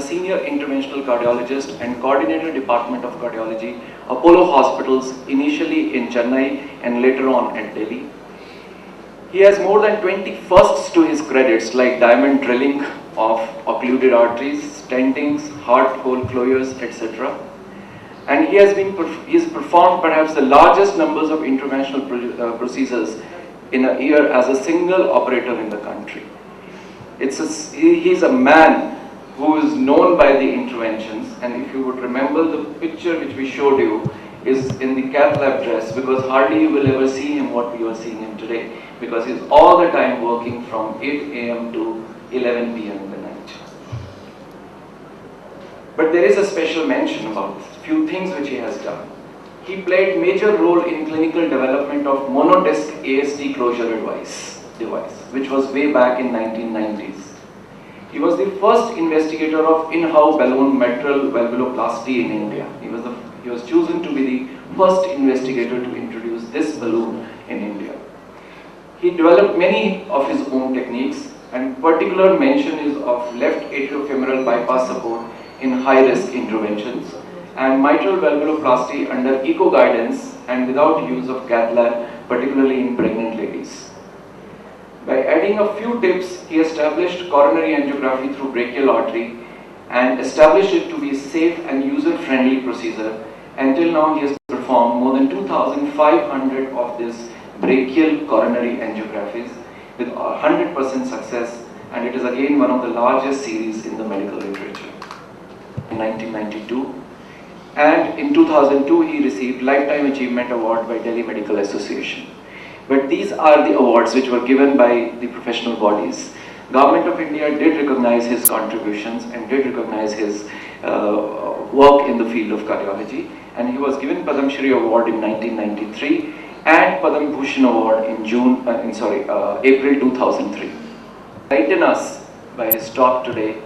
senior interventional cardiologist and coordinator department of cardiology, Apollo Hospitals, initially in Chennai and later on at Delhi. He has more than 20 firsts to his credits, like diamond drilling of occluded arteries, stentings, heart hole closures, etc. And he has performed perhaps the largest numbers of interventional procedures in a year as a single operator in the country. He's a man who is known by the interventions, and if you would remember, the picture which we showed you is in the cath lab dress, because hardly you will ever see him what we are seeing him today, because he's all the time working from 8 a.m. to 11 p.m. in the night. But there is a special mention about a few things which he has done. He played major role in clinical development of monodisc ASD closure device, which was way back in 1990s. He was the first investigator of in-house balloon mitral valvuloplasty in India. He was chosen to be the first investigator to introduce this balloon in India. He developed many of his own techniques, and particular mention is of left atriofemoral bypass support in high-risk interventions and mitral valvuloplasty under echo guidance and without use of cath lab, particularly in pregnant ladies. By adding a few tips, he established coronary angiography through brachial artery and established it to be a safe and user-friendly procedure. Until now, he has performed more than 2,500 of these brachial coronary angiographies with 100% success, and it is again one of the largest series in the medical literature. In 1992, and in 2002, he received Lifetime Achievement Award by Delhi Medical Association. But these are the awards which were given by the professional bodies. Government of India did recognize his contributions and did recognize his work in the field of cardiology, and he was given Padma Shri Award in 1993 and Padma Bhushan Award in April 2003. Enlighten us by his talk today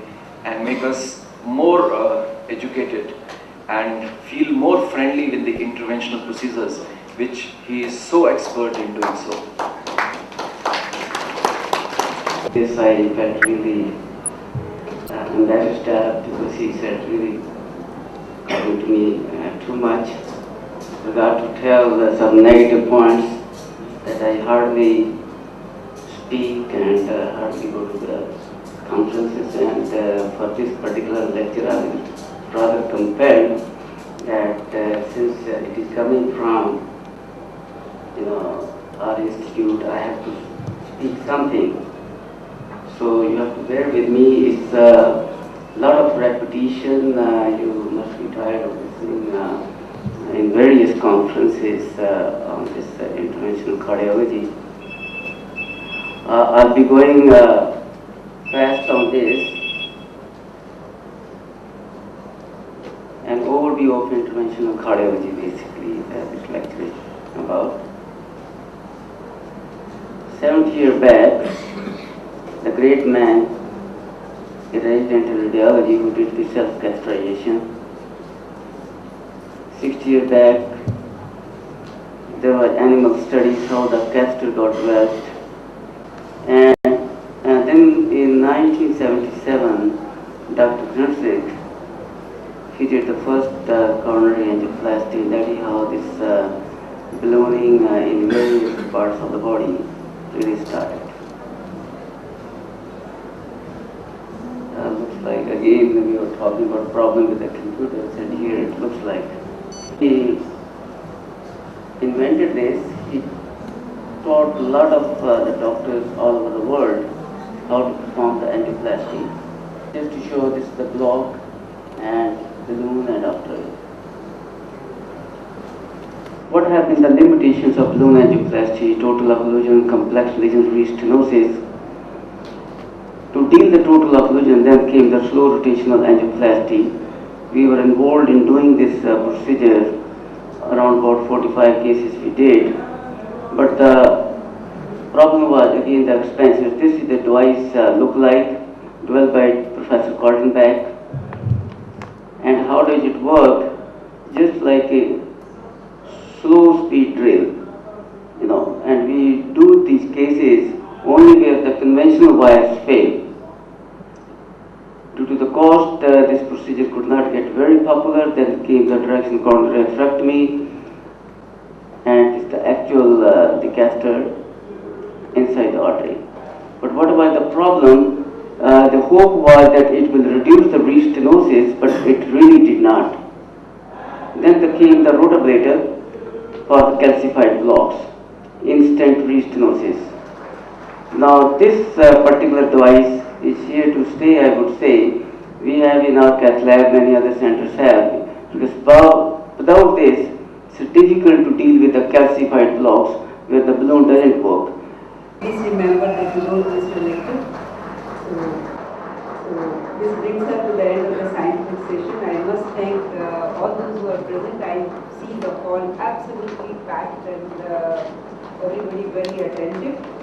and make us more educated and feel more friendly with the interventional procedures, which he is so expert in doing so. This I felt really embarrassed because he said really coming to me too much. I got to tell some negative points that I hardly speak and hardly go to the conferences, and for this particular lecture I was rather compelled that since it is coming from our institute, I have to speak something. So you have to bear with me. It's a lot of repetition. You must be tired of listening in various conferences on this interventional cardiology. I'll be going fast on this. An overview of interventional cardiology, basically, this lecture is about. 70 years back, the great man, a resident in radiology who did the self-castration. 60 years back, there were animal studies how the caster got developed. And then in 1977, Dr. Knudzik, he did the first coronary angioplasty, and that is how this ballooning in various parts of the body really started. Looks like, again, we were talking about problem with the computers, and here it looks like he invented this. He taught a lot of the doctors all over the world how to perform the angioplasty. Just to show this is the block and balloon and after it. What have been the limitations of balloon angioplasty, total occlusion, complex lesion restenosis? To deal the total occlusion, then came the slow rotational angioplasty. We were involved in doing this procedure, around about 45 cases we did. But the problem was again the expenses. This is the device look like, developed by Professor Kortenbach. And how does it work? Just like a slow speed drill, and we do these cases only where the conventional wires fail. Due to the cost, this procedure could not get very popular. Then came the directional coronary and it's the actual decaster inside the artery. But what about the problem? The hope was that it will reduce the restenosis, but it really did not. Then came the rotablator for the calcified blocks, instant restenosis. Now this particular device is here to stay, I would say. We have in our cath lab, many other centers have, because without this, it's difficult to deal with the calcified blocks where the balloon doesn't work. Please remember that you don't disconnect. So this brings us to the end of the scientific session. I must thank all those who are present. I see the hall absolutely packed and everybody very attentive.